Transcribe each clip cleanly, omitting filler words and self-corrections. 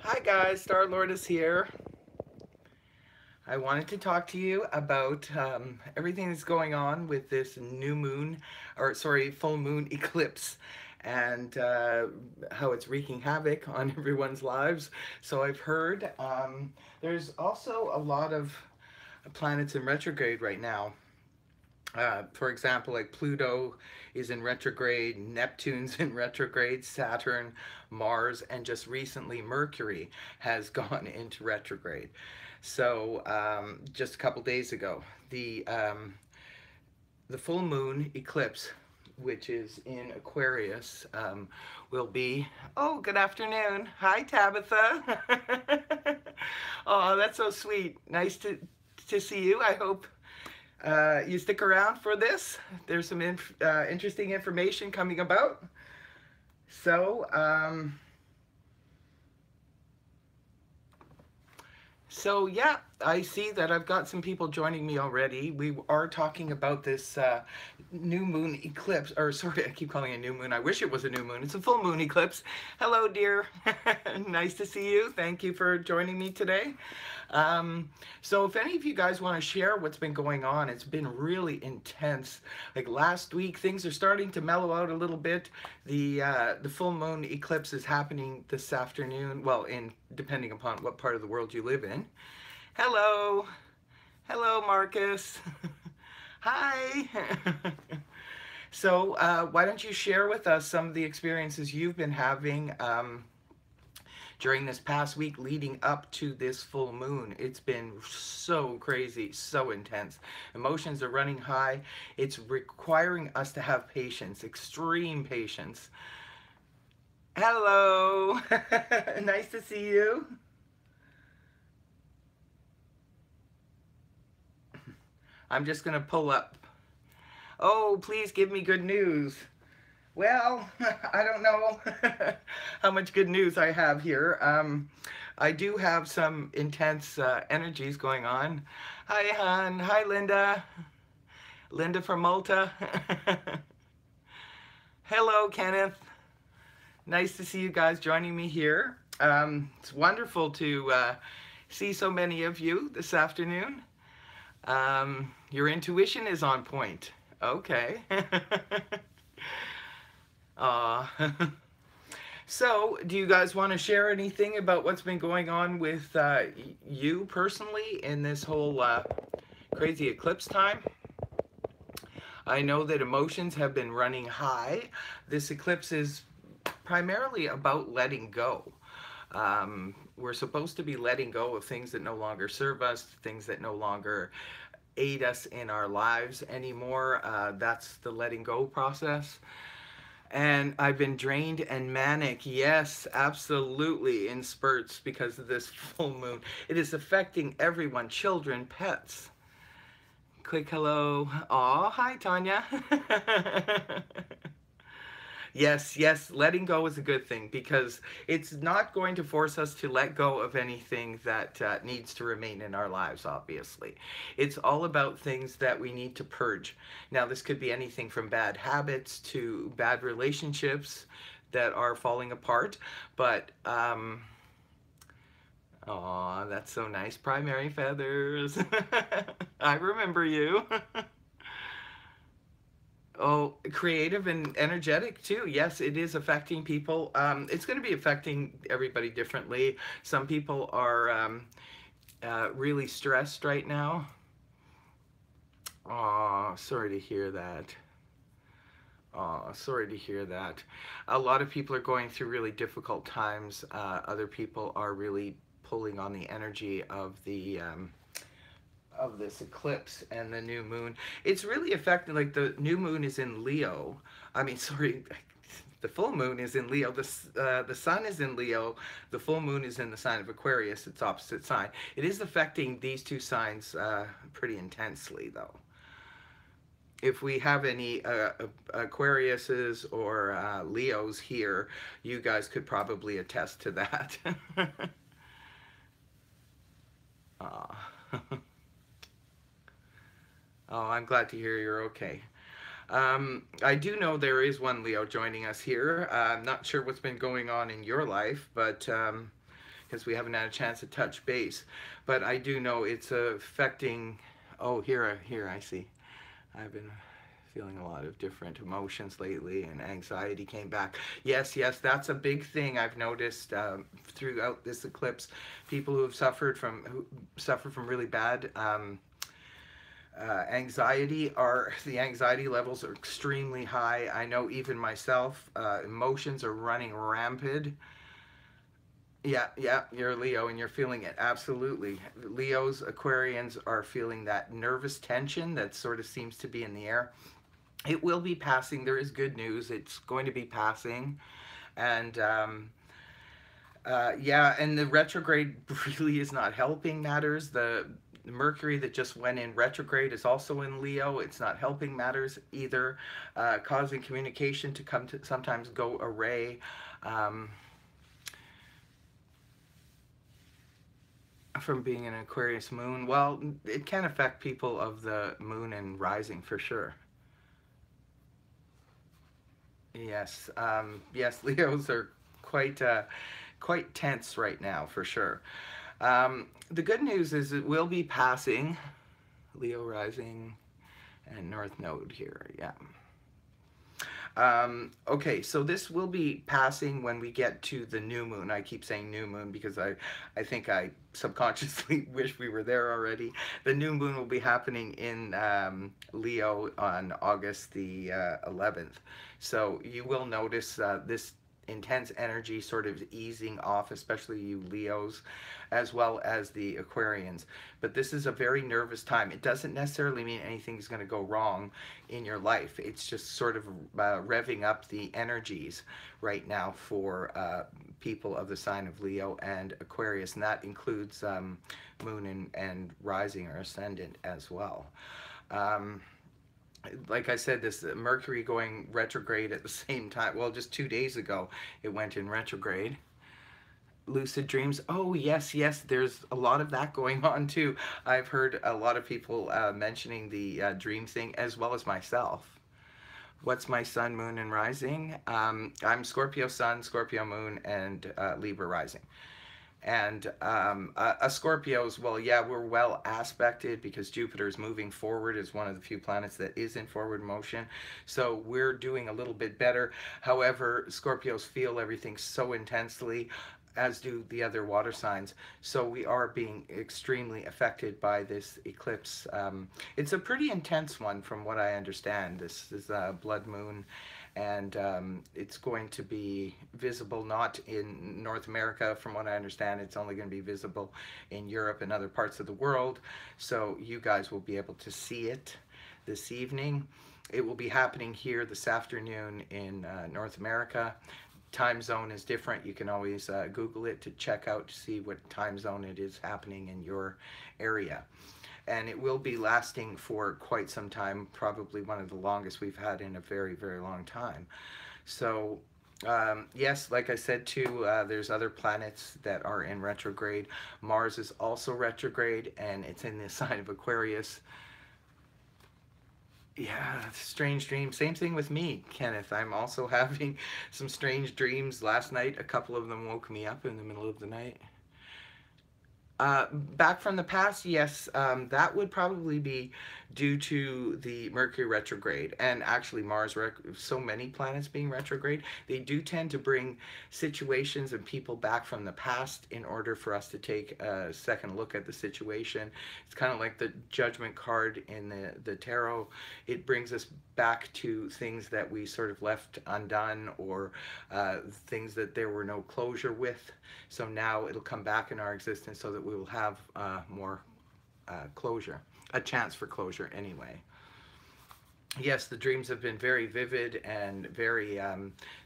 Hi guys, Star Lord is here. I wanted to talk to you about everything that's going on with this new moon, or sorry, full moon eclipse, and how it's wreaking havoc on everyone's lives. So I've heard there's also a lot of planets in retrograde right now. For example, like Pluto is in retrograde, Neptune's in retrograde, Saturn, Mars, and just recently Mercury has gone into retrograde. So just a couple days ago, the full moon eclipse, which is in Aquarius, will be. Oh, good afternoon. Hi, Tabitha. Oh, that's so sweet. Nice to see you. I hope you stick around for this. There's some interesting information coming about. So, yeah, I see that I've got some people joining me already. We are talking about this new moon eclipse, or sorry, I keep calling it a new moon. I wish it was a new moon. It's a full moon eclipse. Hello, dear. Nice to see you. Thank you for joining me today. So if any of you guys want to share what's been going on, it's been really intense. Like last week, things are starting to mellow out a little bit. The full moon eclipse is happening this afternoon. Well, in depending upon what part of the world you live in. Hello, hello, Marcus. Hi. So why don't you share with us some of the experiences you've been having during this past week leading up to this full moon. It's been so crazy, so intense. Emotions are running high. It's requiring us to have patience, extreme patience. Hello. Nice to see you. I'm just going to pull up. Oh, please give me good news. Well, I don't know how much good news I have here. I do have some intense energies going on. Hi, hon. Hi, Linda. Linda from Malta. Hello, Kenneth. Nice to see you guys joining me here. It's wonderful to see so many of you this afternoon. Your intuition is on point. Okay. So, do you guys want to share anything about what's been going on with you personally in this whole crazy eclipse time? I know that emotions have been running high. This eclipse is primarily about letting go. We're supposed to be letting go of things that no longer serve us, things that no longer aid us in our lives anymore. That's the letting go process. And I've been drained and manic, yes, absolutely, in spurts because of this full moon. It is affecting everyone, children, pets. Click hello. Aw, hi, Tanya. Yes, yes, letting go is a good thing because it's not going to force us to let go of anything that needs to remain in our lives, obviously. It's all about things that we need to purge. Now, this could be anything from bad habits to bad relationships that are falling apart, but, aw, that's so nice. Primary feathers. I remember you. Oh, creative and energetic too. Yes, it is affecting people. It's going to be affecting everybody differently. Some people are really stressed right now. Oh, sorry to hear that. Oh, sorry to hear that. A lot of people are going through really difficult times. Other people are really pulling on the energy of this eclipse and the new moon. It's really affecting, like the new moon is in Leo. I mean, sorry, the full moon is in Leo. The sun is in Leo. The full moon is in the sign of Aquarius. It's opposite sign. It is affecting these two signs pretty intensely, though. If we have any Aquariuses or Leos here, you guys could probably attest to that. Oh, I'm glad to hear you're okay. I do know there is one Leo joining us here. I'm not sure what's been going on in your life, but because we haven't had a chance to touch base. But I do know it's affecting. Oh, here I see. I've been feeling a lot of different emotions lately, and anxiety came back. Yes, that's a big thing I've noticed throughout this eclipse. People who suffer from really bad anxiety, the anxiety levels are extremely high. I know even myself, emotions are running rampant. Yeah, you're a Leo and you're feeling it. Absolutely. Leos, Aquarians are feeling that nervous tension that sort of seems to be in the air. It will be passing. There is good news. It's going to be passing. And yeah, and the retrograde really is not helping matters. The Mercury that just went in retrograde is also in Leo. It's not helping matters either, causing communication to sometimes go array. From being an Aquarius moon, well, it can affect people of the moon and rising for sure. Yes, yes, Leos are quite tense right now for sure. The good news is it will be passing. Leo rising and North Node here, yeah. Okay, so this will be passing when we get to the new moon. I keep saying new moon because I think I subconsciously wish we were there already. The new moon will be happening in Leo on August the 11th. So you will notice this intense energy sort of easing off, especially you Leos, as well as the Aquarians. But this is a very nervous time. It doesn't necessarily mean anything's going to go wrong in your life. It's just sort of revving up the energies right now for people of the sign of Leo and Aquarius, and that includes moon and rising or ascendant as well. Like I said, this Mercury going retrograde at the same time. Well, just 2 days ago, it went in retrograde. Lucid dreams. Oh, yes, there's a lot of that going on too. I've heard a lot of people mentioning the dream thing, as well as myself. What's my sun, moon, and rising? I'm Scorpio sun, Scorpio moon, and Libra rising. And a Scorpio's, well, yeah, we're well aspected because Jupiter is moving forward as one of the few planets that is in forward motion. So we're doing a little bit better. However, Scorpios feel everything so intensely, as do the other water signs. So we are being extremely affected by this eclipse. It's a pretty intense one from what I understand. This is a blood moon, and it's going to be visible not in North America. From what I understand, it's only going to be visible in Europe and other parts of the world. So you guys will be able to see it this evening. It will be happening here this afternoon in North America. Time zone is different. You can always Google it to check out to see what time zone it is happening in your area. And it will be lasting for quite some time, probably one of the longest we've had in a very, very long time. So yes, like I said too, there's other planets that are in retrograde. Mars is also retrograde, and it's in the sign of Aquarius. Yeah, strange dreams. Same thing with me, Kenneth. I'm also having some strange dreams. Last night, a couple of them woke me up in the middle of the night. Back from the past, yes, that would probably be due to the Mercury retrograde, and actually Mars, so many planets being retrograde, they do tend to bring situations and people back from the past in order for us to take a second look at the situation. It's kind of like the Judgment card in the tarot. It brings us back to things that we sort of left undone, or things that there were no closure with. So now it'll come back in our existence so that we will have more closure, a chance for closure anyway. Yes, the dreams have been very vivid and very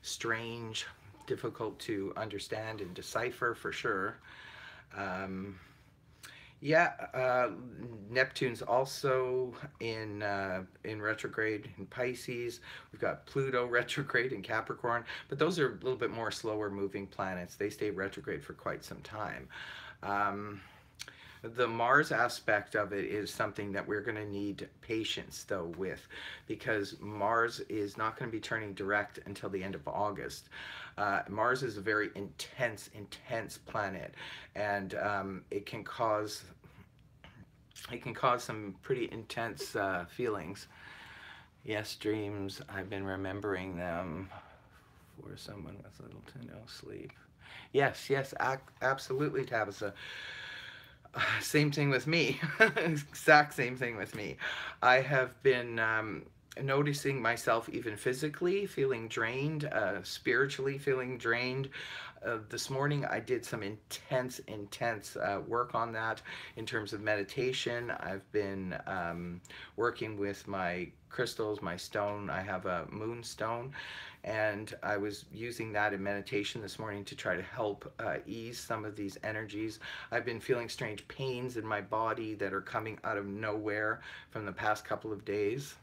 strange, difficult to understand and decipher for sure. Yeah, Neptune's also in retrograde in Pisces. We've got Pluto retrograde in Capricorn, but those are a little bit more slower moving planets. They stay retrograde for quite some time. The Mars aspect of it is something that we're going to need patience though with, because Mars is not going to be turning direct until the end of August. Mars is a very intense planet, and it can cause some pretty intense feelings. Yes, dreams. I've been remembering them for someone with little to no sleep. Yes, yes, absolutely, Tabitha. Same thing with me. Exact same thing with me. I have been noticing myself even physically feeling drained, spiritually feeling drained. This morning I did some intense work on that in terms of meditation. I've been working with my crystals, my stone. I have a moonstone, and I was using that in meditation this morning to try to help ease some of these energies. I've been feeling strange pains in my body that are coming out of nowhere from the past couple of days.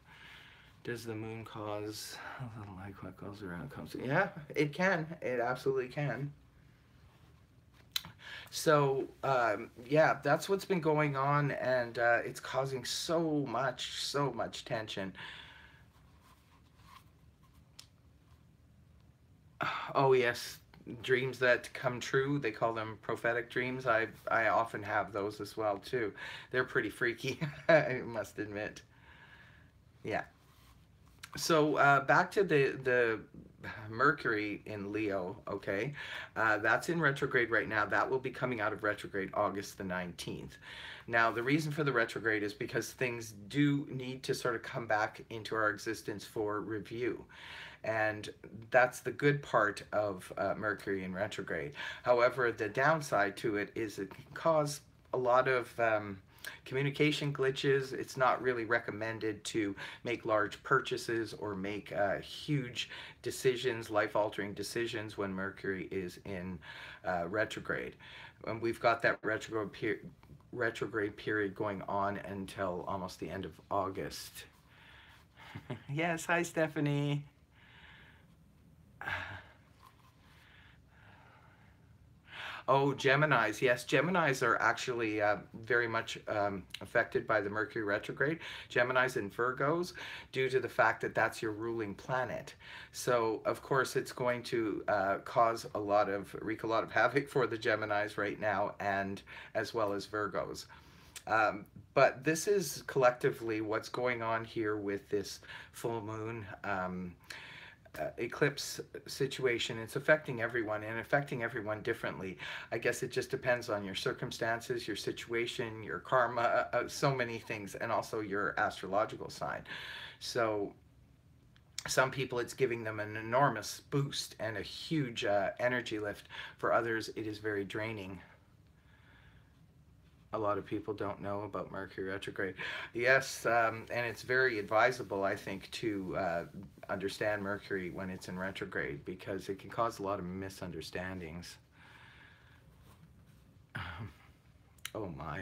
Does the moon cause a little like what goes around comes? Yeah, it can. It absolutely can. So yeah, that's what's been going on, and it's causing so much tension. Oh yes, dreams that come true. They call them prophetic dreams. I often have those as well too. They're pretty freaky, I must admit. Yeah. So back to the Mercury in Leo, okay? That's in retrograde right now. That will be coming out of retrograde August the 19th. Now, the reason for the retrograde is because things do need to sort of come back into our existence for review. And that's the good part of Mercury in retrograde. However, the downside to it is it can cause a lot of communication glitches. It's not really recommended to make large purchases or make huge decisions, life-altering decisions when Mercury is in retrograde. And we've got that retrograde period going on until almost the end of August. Yes, hi Stephanie. Oh, Geminis. Yes, Geminis are actually very much affected by the Mercury retrograde. Geminis and Virgos, due to the fact that that's your ruling planet. So, of course, it's going to wreak a lot of havoc for the Geminis right now, and as well as Virgos. But this is collectively what's going on here with this full moon. Eclipse situation. It's affecting everyone, and affecting everyone differently. I guess it just depends on your circumstances, your situation, your karma, so many things, and also your astrological sign. So some people, it's giving them an enormous boost and a huge energy lift. For others, it is very draining. A lot of people don't know about Mercury retrograde. Yes, and it's very advisable, I think, to understand Mercury when it's in retrograde, because it can cause a lot of misunderstandings. Oh my.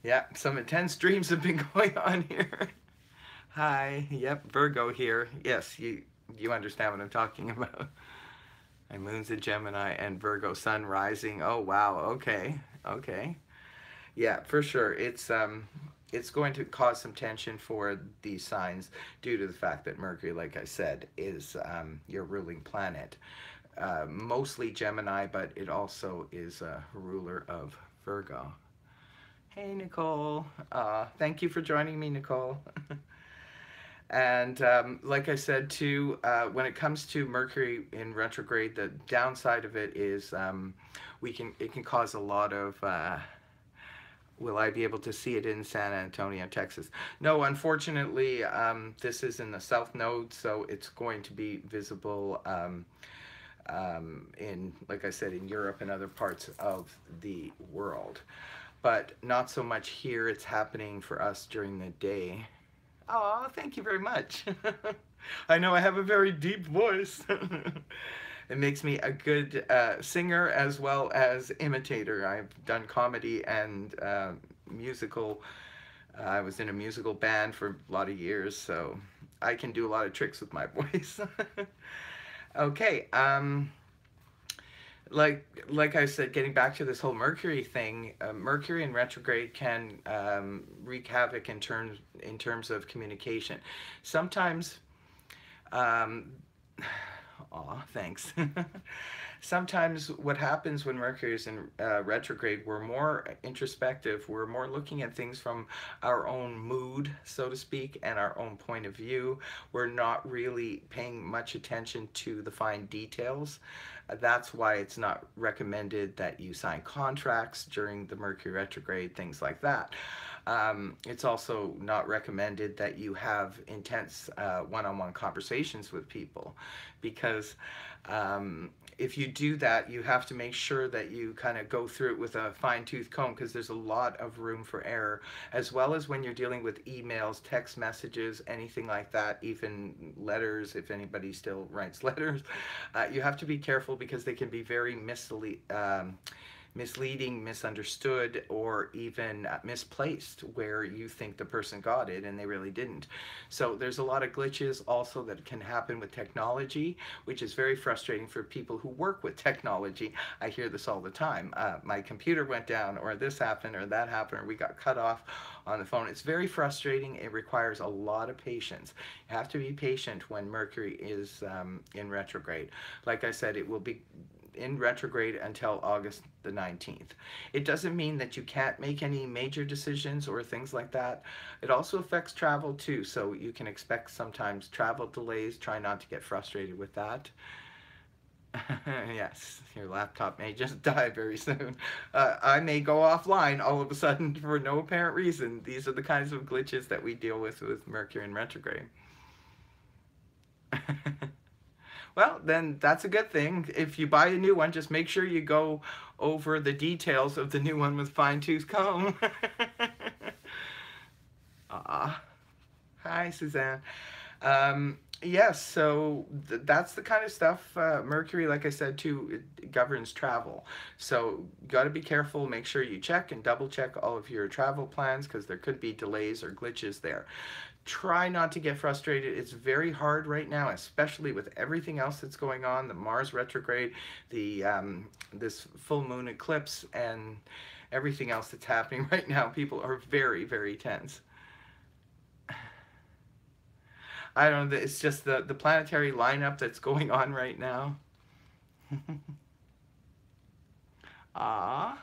Yeah, some intense dreams have been going on here. Hi, yep, Virgo here. Yes, you understand what I'm talking about. My moon's a Gemini and Virgo sun rising. Oh wow, okay. Okay. Yeah, for sure. It's going to cause some tension for these signs due to the fact that Mercury, like I said, is your ruling planet. Mostly Gemini, but it also is a ruler of Virgo. Hey, Nicole. Thank you for joining me, Nicole. And like I said too, when it comes to Mercury in retrograde, the downside of it is it can cause a lot of will I be able to see it in San Antonio, Texas? No, unfortunately, this is in the South Node, so it's going to be visible in, like I said, in Europe and other parts of the world. But not so much here. It's happening for us during the day. Oh, thank you very much. I know I have a very deep voice. It makes me a good singer as well as imitator. I've done comedy and musical. I was in a musical band for a lot of years, so I can do a lot of tricks with my voice. Okay, like I said, getting back to this whole Mercury thing, Mercury in retrograde can wreak havoc in terms of communication. Sometimes, um, aw, thanks. Sometimes what happens when Mercury is in retrograde, we're more introspective. We're more looking at things from our own mood, so to speak, and our own point of view. We're not really paying much attention to the fine details. That's why it's not recommended that you sign contracts during the Mercury retrograde, things like that. It's also not recommended that you have intense one-on-one conversations with people, because if you do that, you have to make sure that you kind of go through it with a fine-tooth comb, because there's a lot of room for error, as well as when you're dealing with emails, text messages, anything like that, even letters, if anybody still writes letters. You have to be careful, because they can be very misleading, misunderstood, or even misplaced, where you think the person got it and they really didn't. So there's a lot of glitches also that can happen with technology, which is very frustrating for people who work with technology. I hear this all the time. My computer went down, or this happened, or that happened, or we got cut off on the phone. It's very frustrating. It requires a lot of patience. You have to be patient when Mercury is in retrograde. Like I said, it will be in retrograde until August the 19th. It doesn't mean that you can't make any major decisions or things like that. It also affects travel too, so you can expect sometimes travel delays. Try not to get frustrated with that. Yes, your laptop may just die very soon. I may go offline all of a sudden for no apparent reason. These are the kinds of glitches that we deal with Mercury in retrograde. Well, then that's a good thing. If you buy a new one, just make sure you go over the details of the new one with fine-tooth comb. Ah, hi, Suzanne. Yes, so that's the kind of stuff. Mercury, like I said, too, it governs travel. So you got to be careful. Make sure you check and double check all of your travel plans, because there could be delays or glitches there. Try not to get frustrated. It's very hard right now, especially with everything else that's going on, the Mars retrograde, the this full moon eclipse, and everything else that's happening right now. People are very, very tense. I don't know, it's just the planetary lineup that's going on right now. Ah.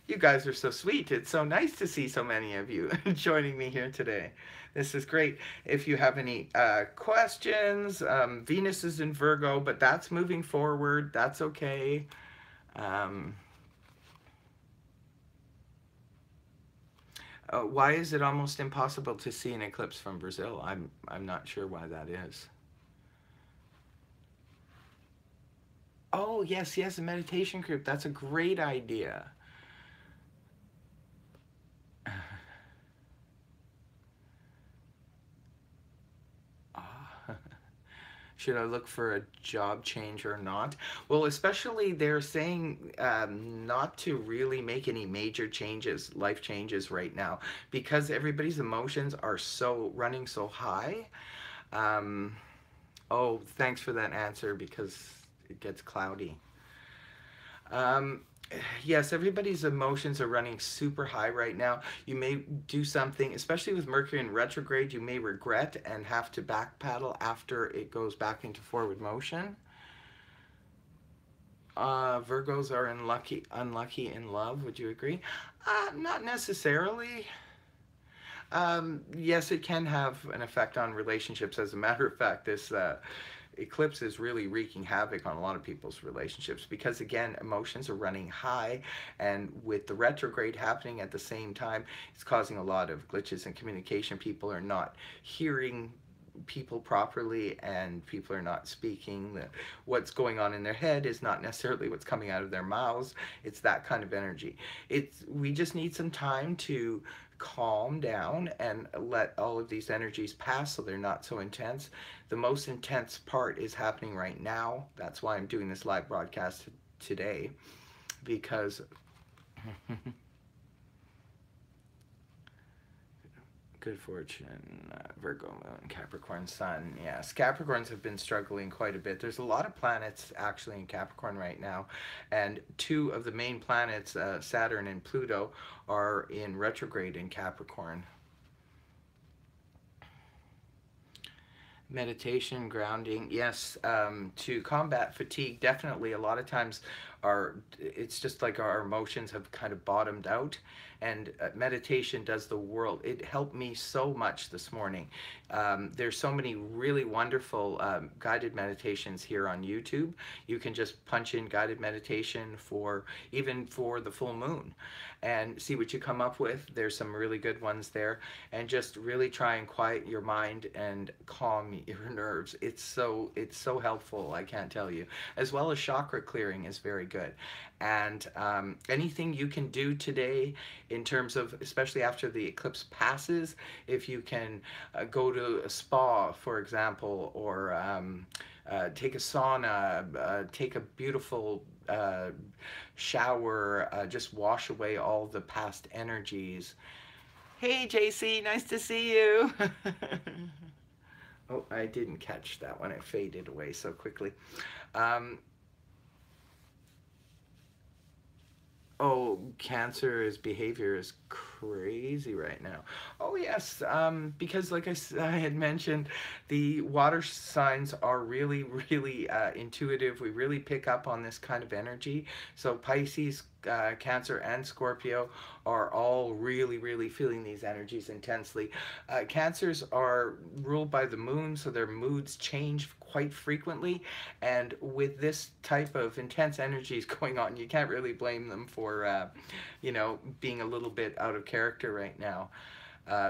You guys are so sweet. It's so nice to see so many of you joining me here today. This is great. If you have any questions, Venus is in Virgo, but that's moving forward. That's okay. Why is it almost impossible to see an eclipse from Brazil? I'm not sure why that is. Oh, yes, yes, a meditation group. That's a great idea. Should I look for a job change or not? Well, especially they're saying not to really make any major changes, life changes right now, because everybody's emotions are so running so high. Oh, thanks for that answer, because it gets cloudy. Yes, everybody's emotions are running super high right now. You may do something, especially with Mercury in retrograde, you may regret and have to backpedal after it goes back into forward motion. Virgos are unlucky in love, would you agree? Not necessarily. Yes, it can have an effect on relationships. As a matter of fact, this eclipse is really wreaking havoc on a lot of people's relationships, because again, emotions are running high, and with the retrograde happening at the same time, it's causing a lot of glitches in communication. People are not hearing people properly, and people are not speaking. What's going on in their head is not necessarily what's coming out of their mouths. It's that kind of energy. We just need some time to calm down and let all of these energies pass, so they're not so intense. The most intense part is happening right now. That's why I'm doing this live broadcast today, because Good fortune, Virgo moon, Capricorn sun. Yes, Capricorns have been struggling quite a bit. There's a lot of planets actually in Capricorn right now, and two of the main planets, Saturn and Pluto, are in retrograde in Capricorn. Meditation, grounding, yes, to combat fatigue, definitely. A lot of times it's just like our emotions have kind of bottomed out, and meditation does the world. It helped me so much this morning. There's so many really wonderful guided meditations here on YouTube. You can just punch in guided meditation even for the full moon and see what you come up with. There's some really good ones there, and just really try and quiet your mind and calm your nerves. It's so helpful, I can't tell you. As well as chakra clearing is very good. And anything you can do today in terms of, especially after the eclipse passes, if you can go to a spa, for example, or take a sauna, take a beautiful shower, just wash away all the past energies. Hey JC, nice to see you. Oh, I didn't catch that one. It faded away so quickly. Oh, Cancer's behavior is crazy right now. Oh yes, because like I had mentioned, the water signs are really, really intuitive. We really pick up on this kind of energy. So Pisces, Cancer, and Scorpio are all really, really feeling these energies intensely. Cancers are ruled by the moon, so their moods change quite frequently, and with this type of intense energies going on, you can't really blame them for you know, being a little bit out of character right now.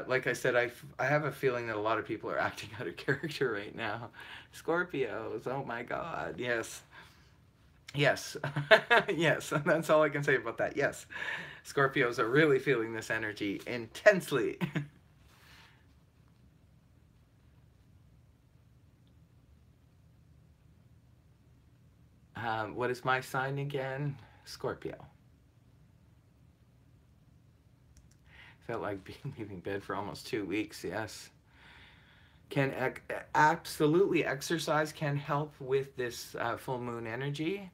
Like I said, I have a feeling that a lot of people are acting out of character right now. Scorpios, oh my god, yes. Yes, yes, that's all I can say about that. Yes, Scorpios are really feeling this energy intensely. What is my sign again? Scorpio. Felt like leaving bed for almost 2 weeks, yes. Absolutely, exercise can help with this full moon energy.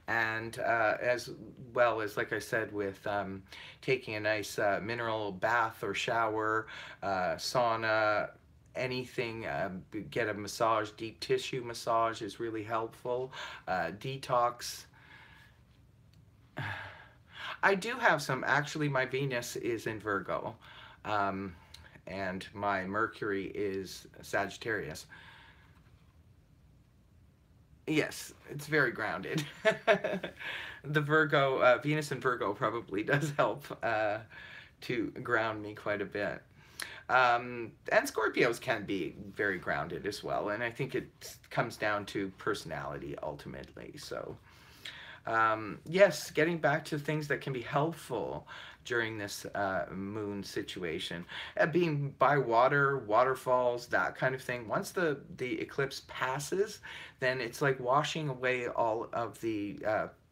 And as well as, like I said, with taking a nice mineral bath or shower, sauna, anything, get a massage, deep tissue massage is really helpful. Detox. I do have some, actually my Venus is in Virgo, and my Mercury is Sagittarius. Yes, it's very grounded. The Virgo, Venus in Virgo probably does help to ground me quite a bit. And Scorpios can be very grounded as well, and I think it comes down to personality ultimately. So yes, getting back to things that can be helpful during this moon situation, being by water, waterfalls, that kind of thing. Once the eclipse passes, then it's like washing away all of the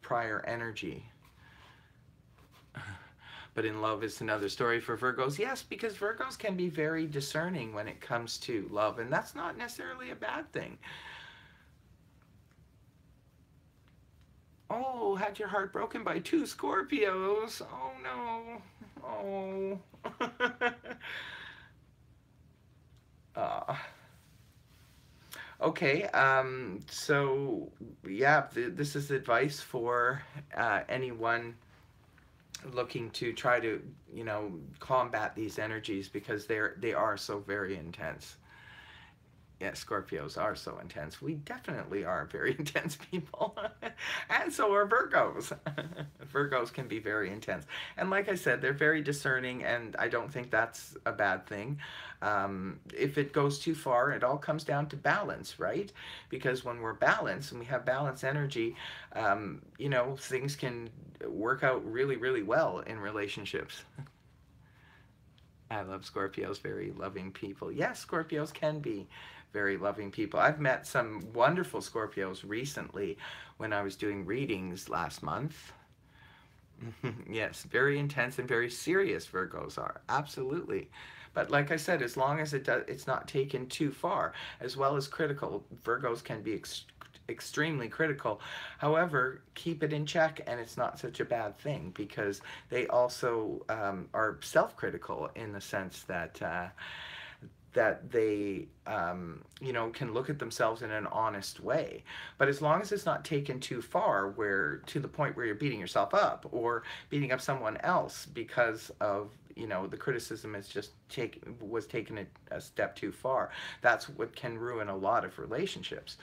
prior energy. But in love is another story for Virgos. Yes, because Virgos can be very discerning when it comes to love, and that's not necessarily a bad thing. Oh, had your heart broken by 2 Scorpios. Oh no. Oh. Okay, so yeah, this is advice for anyone looking to try to, you know, combat these energies, because they are so very intense. Yeah, Scorpios are so intense. We definitely are very intense people. And so are Virgos. Virgos can be very intense. And like I said, they're very discerning, and I don't think that's a bad thing. If it goes too far, it all comes down to balance, right? Because when we're balanced and we have balanced energy, you know, things can work out really, really well in relationships. I love Scorpios, very loving people. Yes, Scorpios can be very loving people. I've met some wonderful Scorpios recently when I was doing readings last month. Yes, very intense and very serious Virgos are, absolutely. But like I said, as long as it's not taken too far, as well as critical. Virgos can be extremely critical. However, keep it in check, and it's not such a bad thing, because they also are self-critical in the sense that they you know, can look at themselves in an honest way. But as long as it's not taken too far, where to the point where you're beating yourself up or beating up someone else because of, you know, the criticism is just was taken a step too far, that's what can ruin a lot of relationships.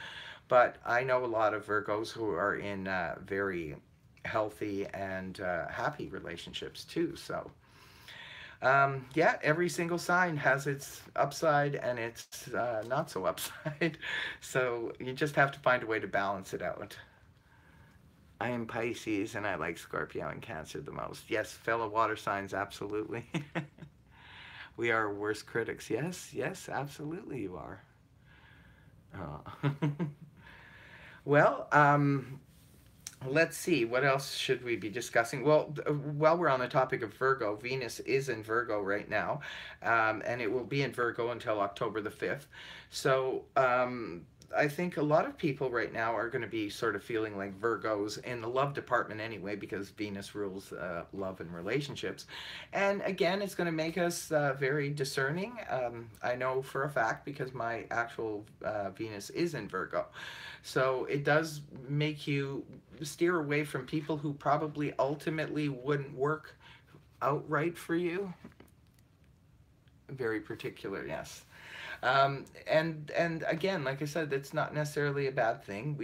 But I know a lot of Virgos who are in very healthy and happy relationships too. So yeah, every single sign has its upside and its not so upside. So you just have to find a way to balance it out. I am Pisces and I like Scorpio and Cancer the most. Yes, fellow water signs, absolutely. We are worst critics. Yes, yes, absolutely you are. Oh. Well, let's see, what else should we be discussing? Well, while we're on the topic of Virgo, Venus is in Virgo right now, and it will be in Virgo until October the 5th. So I think a lot of people right now are going to be sort of feeling like Virgos in the love department anyway, because Venus rules love and relationships. And again, it's going to make us very discerning. I know for a fact, because my actual Venus is in Virgo. So it does make you steer away from people who probably ultimately wouldn't work outright for you. Very particular, yes. And again, like I said, that's not necessarily a bad thing.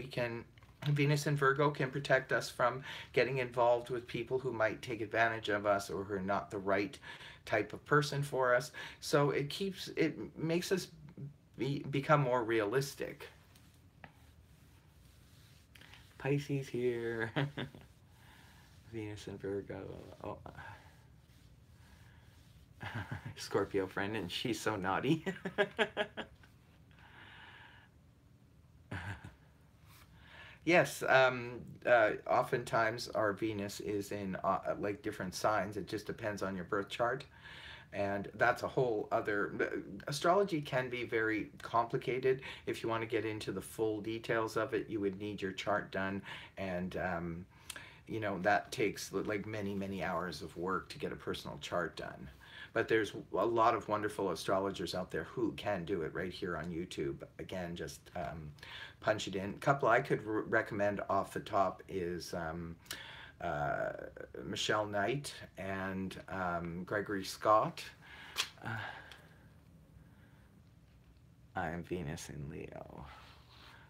Venus and Virgo can protect us from getting involved with people who might take advantage of us or who are not the right type of person for us. So it makes us become more realistic. Pisces here. Venus and Virgo. Oh. Scorpio friend, and she's so naughty. Yes, oftentimes our Venus is in like different signs. It just depends on your birth chart. And that's a whole other, astrology can be very complicated. If you want to get into the full details of it, you would need your chart done, and you know, that takes like many hours of work to get a personal chart done. But there's a lot of wonderful astrologers out there who can do it right here on YouTube. Again, just punch it in. A couple I could recommend off the top is Michelle Knight and Gregory Scott. I am Venus in Leo.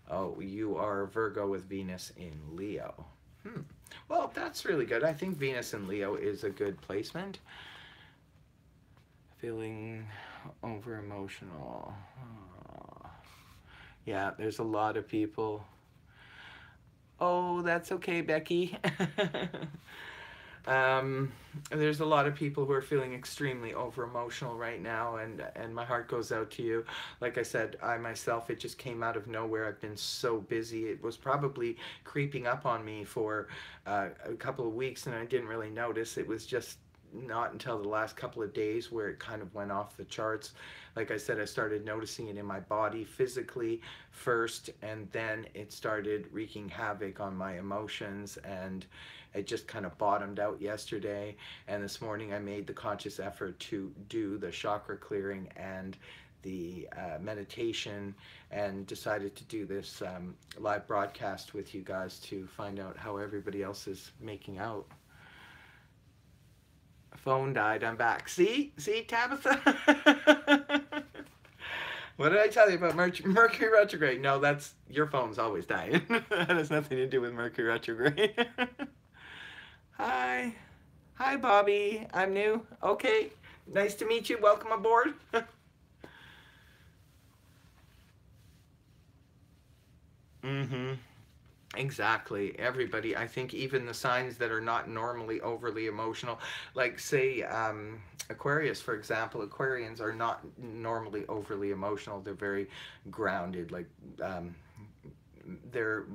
Oh, you are Virgo with Venus in Leo. Well, that's really good. I think Venus in Leo is a good placement. Feeling over emotional. Oh. Yeah, there's a lot of people. Oh, that's okay, Becky. There's a lot of people who are feeling extremely over emotional right now, and my heart goes out to you. Like I said, I myself, it just came out of nowhere. I've been so busy. It was probably creeping up on me for a couple of weeks, and I didn't really notice. It was just not until the last couple of days where it kind of went off the charts. Like I said, I started noticing it in my body physically first, and then it started wreaking havoc on my emotions, and it just kind of bottomed out yesterday. And this morning I made the conscious effort to do the chakra clearing and the meditation, and decided to do this live broadcast with you guys to find out how everybody else is making out. Phone died, I'm back. See, Tabitha? What did I tell you about Mercury retrograde? No, that's, your phone's always dying. That has nothing to do with Mercury retrograde. Hi, Bobby, I'm new. Okay, nice to meet you, welcome aboard. Exactly. Everybody, I think even the signs that are not normally overly emotional, like say Aquarius, for example. Aquarians are not normally overly emotional. They're very grounded. Like they're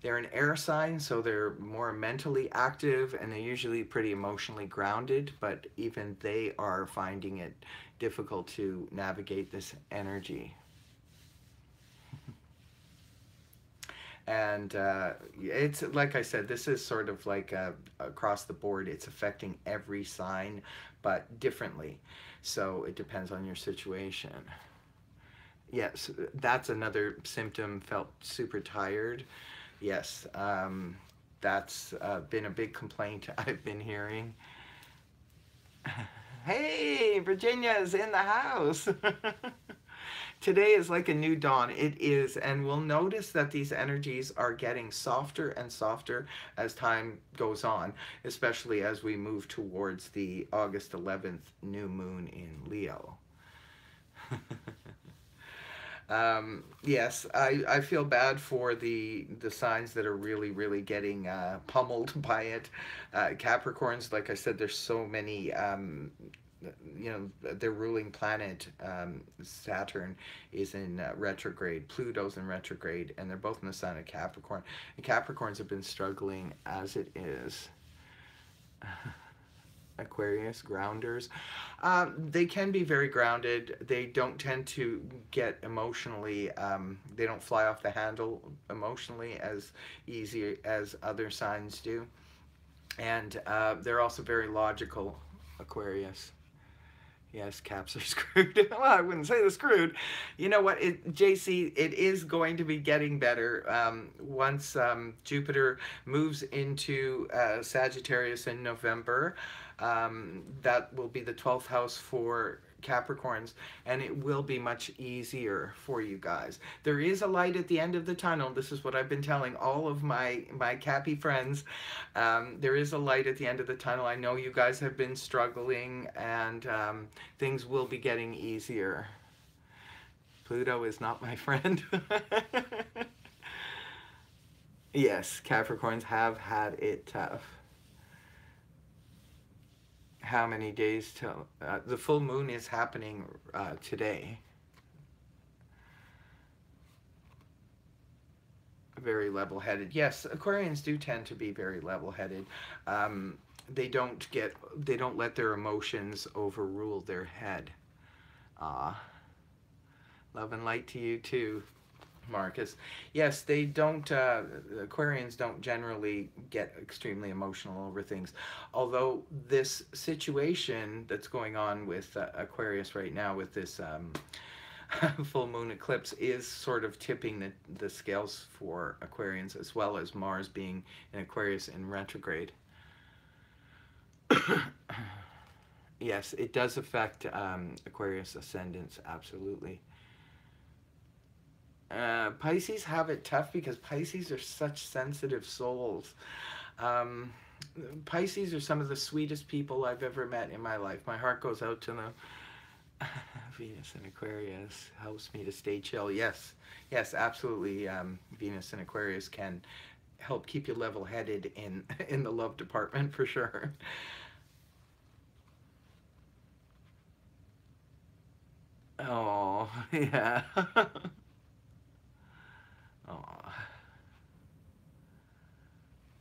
They're an air sign, so they're more mentally active and they're usually pretty emotionally grounded, but even they are finding it difficult to navigate this energy. And it's like I said, this is sort of like across the board. It's affecting every sign, but differently. So it depends on your situation. Yes, that's another symptom. Felt super tired. Yes, that's been a big complaint I've been hearing. Hey, Virginia's in the house. Today is like a new dawn. It is, and we'll notice that these energies are getting softer and softer as time goes on, especially as we move towards the August 11th new moon in Leo. Yes, I feel bad for the signs that are really getting pummeled by it. Capricorns, like I said, there's so many. You know, their ruling planet, Saturn, is in retrograde. Pluto's in retrograde, and they're both in the sign of Capricorn. And Capricorns have been struggling as it is. Aquarius, grounders. They can be very grounded. They don't tend to get emotionally, they don't fly off the handle emotionally as easy as other signs do. And they're also very logical, Aquarius. Yes, caps are screwed. Well, I wouldn't say they're screwed. You know what, JC, it is going to be getting better once Jupiter moves into Sagittarius in November. That will be the 12th house for Capricorns, and it will be much easier for you guys. There is a light at the end of the tunnel. This is what I've been telling all of my Cappy friends. There is a light at the end of the tunnel. I know you guys have been struggling, and things will be getting easier. Pluto is not my friend. Yes, Capricorns have had it tough. How many days till the full moon is happening today? Very level-headed. Yes, Aquarians do tend to be very level-headed. They don't let their emotions overrule their head. Love and light to you too, Marcus. Yes, they don't, Aquarians don't generally get extremely emotional over things. Although this situation that's going on with Aquarius right now with this full moon eclipse is sort of tipping the scales for Aquarians, as well as Mars being in Aquarius in retrograde. Yes, it does affect Aquarius ascendants, absolutely. Pisces have it tough because Pisces are such sensitive souls. Pisces are some of the sweetest people I've ever met in my life. My heart goes out to them. Venus and Aquarius helps me to stay chill. Yes, yes, absolutely. Venus and Aquarius can help keep you level-headed in the love department for sure. Oh, yeah.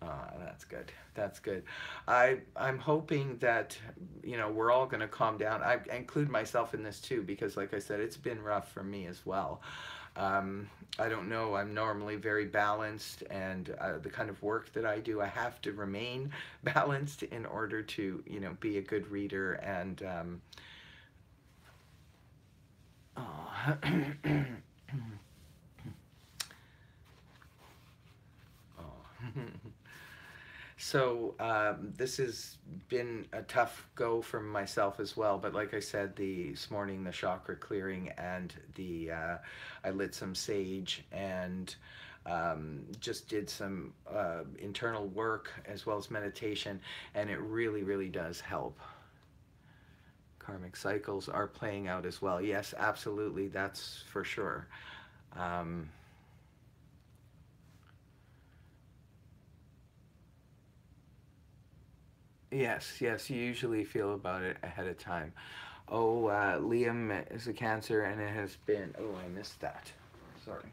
Oh, that's good. That's good. I'm hoping that, you know, we're all going to calm down. I include myself in this too, because like I said, it's been rough for me as well. I don't know, I'm normally very balanced, and the kind of work that I do, I have to remain balanced in order to, you know, be a good reader. And oh. Oh. So this has been a tough go for myself as well, but like I said, this morning the chakra clearing and I lit some sage and just did some internal work as well as meditation, and it really does help. Karmic cycles are playing out as well. Yes, absolutely, that's for sure. Yes, yes, you usually feel about it ahead of time. Oh, Liam is a Cancer, and it has been, oh, I missed that. Sorry.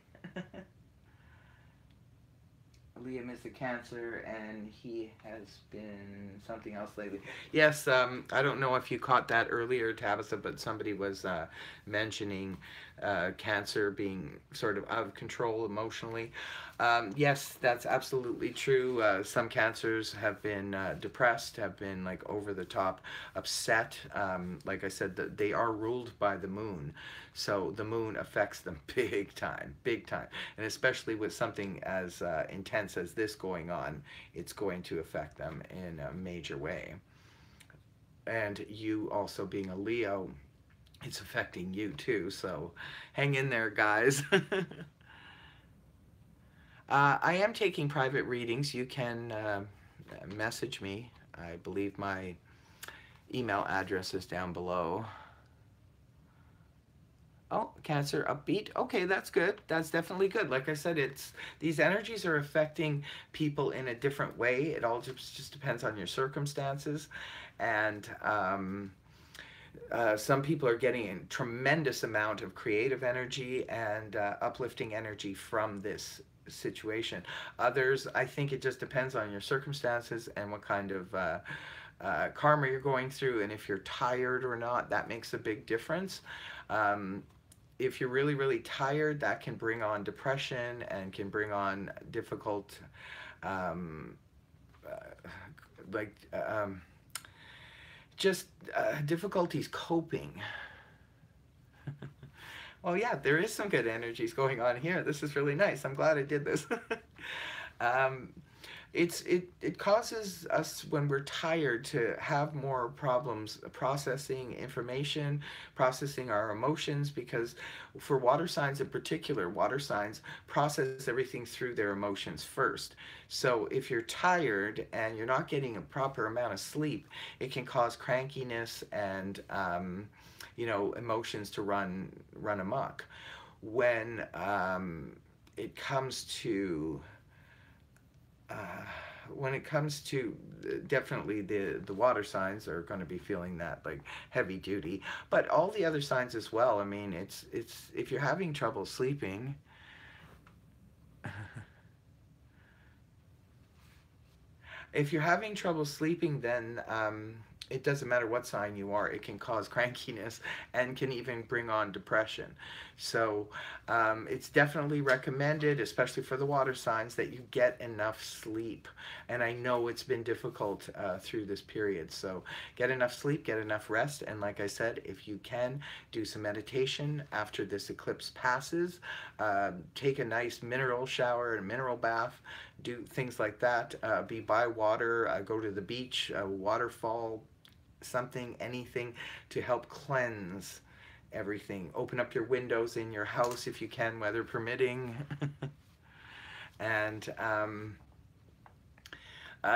Liam is the Cancer, and he has been something else lately. Yes, I don't know if you caught that earlier, Tabitha, but somebody was mentioning Cancer being sort of control emotionally. Yes, that's absolutely true. Some Cancers have been depressed, have been like over the top upset. Like I said, they are ruled by the moon. So the moon affects them big time, big time. And especially with something as intense as this going on, it's going to affect them in a major way. And you also being a Leo, it's affecting you too. So hang in there, guys. I am taking private readings. You can message me. I believe my email address is down below. Oh, Cancer upbeat. Okay, that's good. That's definitely good. Like I said, it's these energies are affecting people in a different way. It all just depends on your circumstances, and some people are getting a tremendous amount of creative energy and uplifting energy from this situation. Others, I think it just depends on your circumstances and what kind of karma you're going through, and if you're tired or not. That makes a big difference. If you're really, really tired, that can bring on depression and can bring on difficult, um, like, just difficulties coping. Well, yeah, there is some good energies going on here. This is really nice. I'm glad I did this. um, it causes us, when we're tired, to have more problems processing information, processing our emotions, because for water signs in particular, water signs process everything through their emotions first. So if you're tired and you're not getting a proper amount of sleep, it can cause crankiness and you know, emotions to run amok. When it comes to uh, definitely the water signs are going to be feeling that like heavy duty, but all the other signs as well. I mean, it's if you're having trouble sleeping, if you're having trouble sleeping, then it doesn't matter what sign you are, it can cause crankiness and can even bring on depression. So it's definitely recommended, especially for the water signs, that you get enough sleep. And I know it's been difficult through this period. So get enough sleep, get enough rest. And like I said, if you can, do some meditation after this eclipse passes. Take a nice mineral shower and mineral bath. Do things like that. Be by water, go to the beach, a waterfall, something, anything to help cleanse everything. Open up your windows in your house if you can, weather permitting. And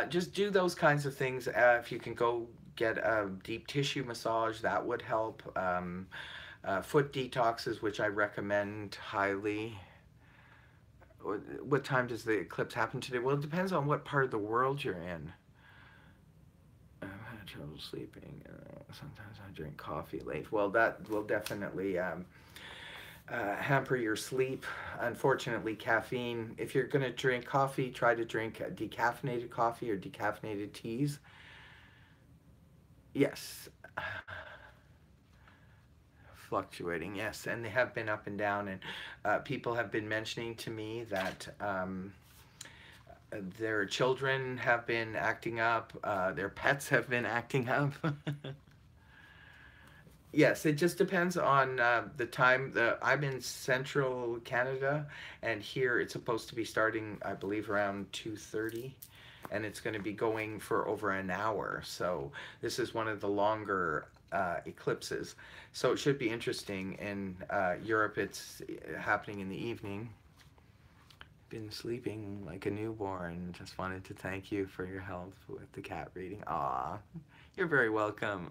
just do those kinds of things. If you can go get a deep tissue massage, that would help. Foot detoxes, which I recommend highly. What time does the eclipse happen today? Well, it depends on what part of the world you're in. I've had trouble sleeping. Sometimes I drink coffee late. Well, that will definitely hamper your sleep. Unfortunately, caffeine, if you're going to drink coffee, try to drink decaffeinated coffee or decaffeinated teas. Yes. Fluctuating, yes, and they have been up and down, and people have been mentioning to me that their children have been acting up, their pets have been acting up. Yes, it just depends on the time. I'm in central Canada, and here it's supposed to be starting, I believe, around 2:30, and it's going to be going for over an hour. So this is one of the longer eclipses. So it should be interesting. In Europe, it's happening in the evening. Been sleeping like a newborn. Just wanted to thank you for your help with the cat reading. Aw, you're very welcome.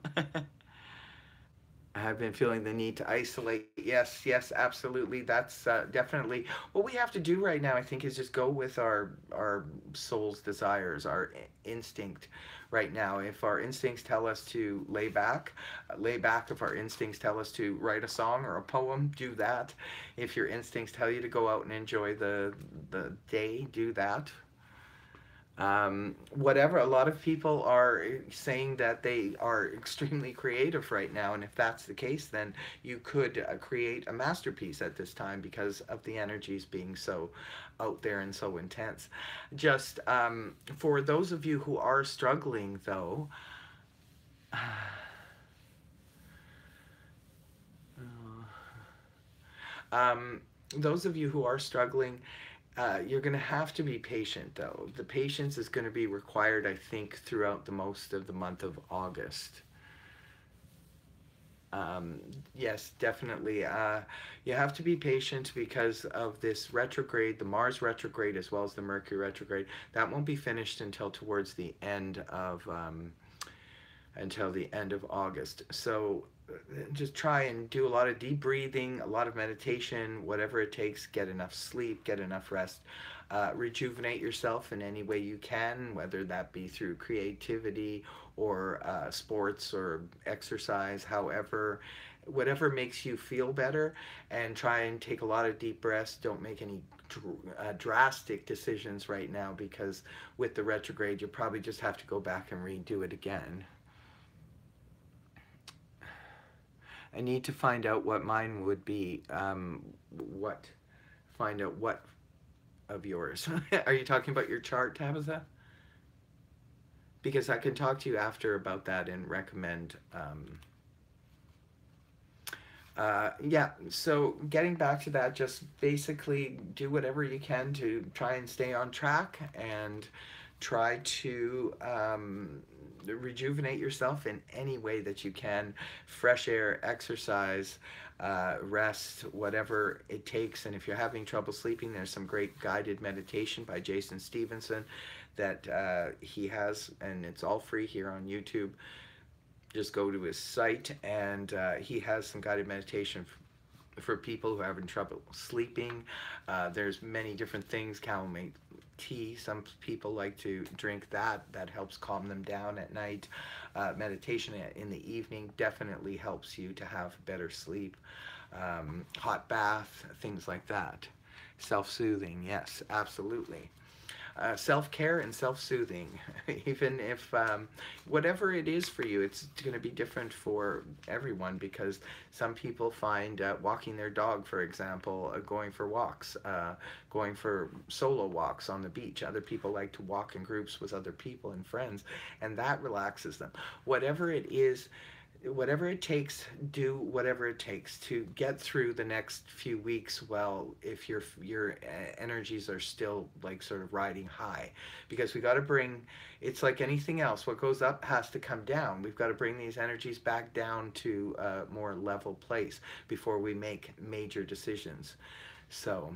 I've been feeling the need to isolate. Yes, yes, absolutely. That's definitely what we have to do right now, I think, is just go with our soul's desires, our instinct right now. If our instincts tell us to lay back, lay back. If our instincts tell us to write a song or a poem, do that. If your instincts tell you to go out and enjoy the day, do that. Whatever, a lot of people are saying that they are extremely creative right now, and if that's the case, then you could create a masterpiece at this time because of the energies being so out there and so intense. Just for those of you who are struggling, though, those of you who are struggling, you're going to have to be patient, though. The patience is going to be required, I think, throughout the most of the month of August. Yes, definitely. You have to be patient because of this retrograde, the Mars retrograde as well as the Mercury retrograde. That won't be finished until towards the end of August. So just try and do a lot of deep breathing, a lot of meditation, whatever it takes. Get enough sleep, get enough rest. Rejuvenate yourself in any way you can, whether that be through creativity or sports or exercise, however, whatever makes you feel better, and try and take a lot of deep breaths. Don't make any drastic decisions right now, because with the retrograde, you probably just have to go back and redo it again. I need to find out what mine would be. Find out what of yours. Are you talking about your chart, Tabitha? Because I can talk to you after about that and recommend. Yeah, so getting back to that, just basically do whatever you can to try and stay on track and try to rejuvenate yourself in any way that you can. Fresh air, exercise, rest, whatever it takes. And if you're having trouble sleeping, there's some great guided meditation by Jason Stevenson that he has, and it's all free here on YouTube. Just go to his site, and he has some guided meditation for people who are having trouble sleeping. There's many different things. Chamomile tea, some people like to drink that. That helps calm them down at night. Meditation in the evening definitely helps you to have better sleep. Hot bath, things like that. Self-soothing, yes, absolutely. Self-care and self-soothing, even if whatever it is for you, it's going to be different for everyone, because some people find walking their dog, for example, going for walks, going for solo walks on the beach. Other people like to walk in groups with other people and friends, and that relaxes them. Whatever it is, whatever it takes, do whatever it takes to get through the next few weeks. Well, if your energies are still like sort of riding high, because we got to bring, it's like anything else, what goes up has to come down. We've got to bring these energies back down to a more level place before we make major decisions. So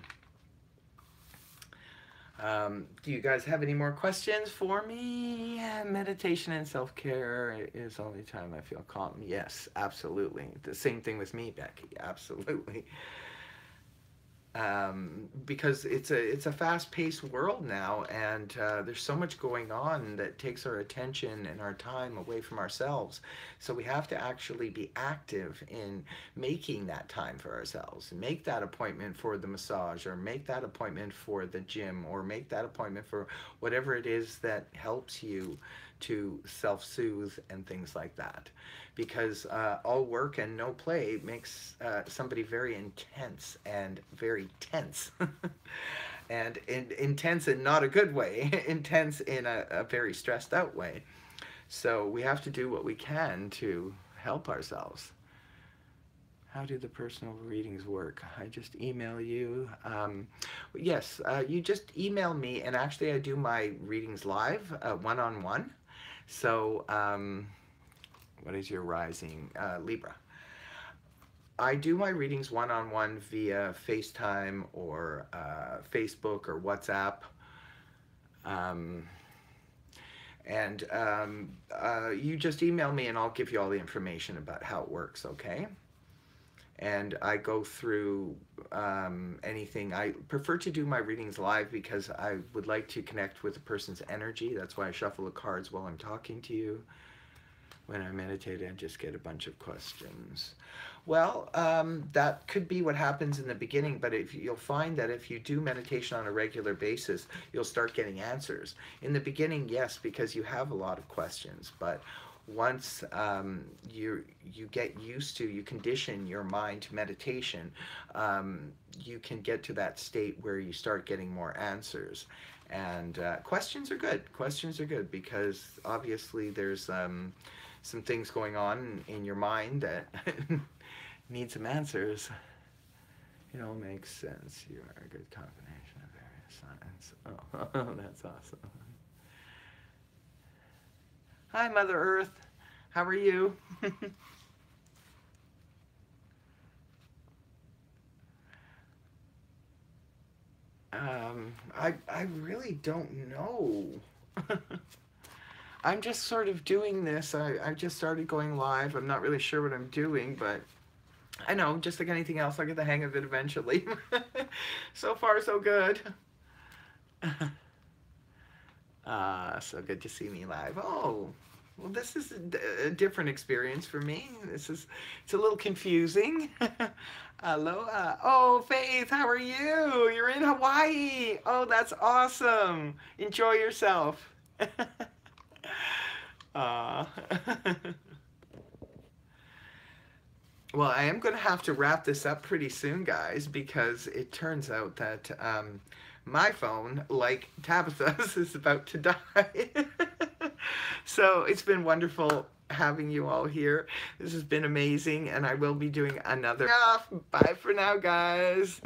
do you guys have any more questions for me? Meditation and self-care is the only time I feel calm. Yes, absolutely. The same thing with me, Becky. Absolutely. Because it's a fast-paced world now, and there's so much going on that takes our attention and our time away from ourselves. So we have to actually be active in making that time for ourselves. Make that appointment for the massage, or make that appointment for the gym, or make that appointment for whatever it is that helps you to self-soothe and things like that. Because all work and no play makes somebody very intense and very tense. And intense in not a good way, intense in a very stressed out way. So we have to do what we can to help ourselves. How do the personal readings work? I just email you. Yes, you just email me, and actually I do my readings live, one-on-one. So, what is your rising? Libra. I do my readings one-on-one via FaceTime or Facebook or WhatsApp. You just email me and I'll give you all the information about how it works, okay? And I go through anything. I prefer to do my readings live because I would like to connect with a person's energy. That's why I shuffle the cards while I'm talking to you. When I meditate, I just get a bunch of questions. Well, that could be what happens in the beginning, but if you'll find that if you do meditation on a regular basis, you'll start getting answers. In the beginning, yes, because you have a lot of questions, but once you get used to, you condition your mind to meditation, you can get to that state where you start getting more answers. And questions are good. Questions are good because obviously there's some things going on in your mind that need some answers. It all makes sense. You are a good combination of various signs. Oh, that's awesome. Hi, Mother Earth. How are you? I really don't know. I'm just sort of doing this. I just started going live. I'm not really sure what I'm doing, but I know, just like anything else, I'll get the hang of it eventually. So far, so good. So good to see me live. Oh, well, this is a different experience for me. It's a little confusing. Aloha. Oh, Faith, how are you? You're in Hawaii. Oh, that's awesome. Enjoy yourself. Well, I am going to have to wrap this up pretty soon, guys, because it turns out that my phone, like Tabitha's, is about to die. So it's been wonderful having you all here. This has been amazing, and I will be doing another. Bye for now, guys.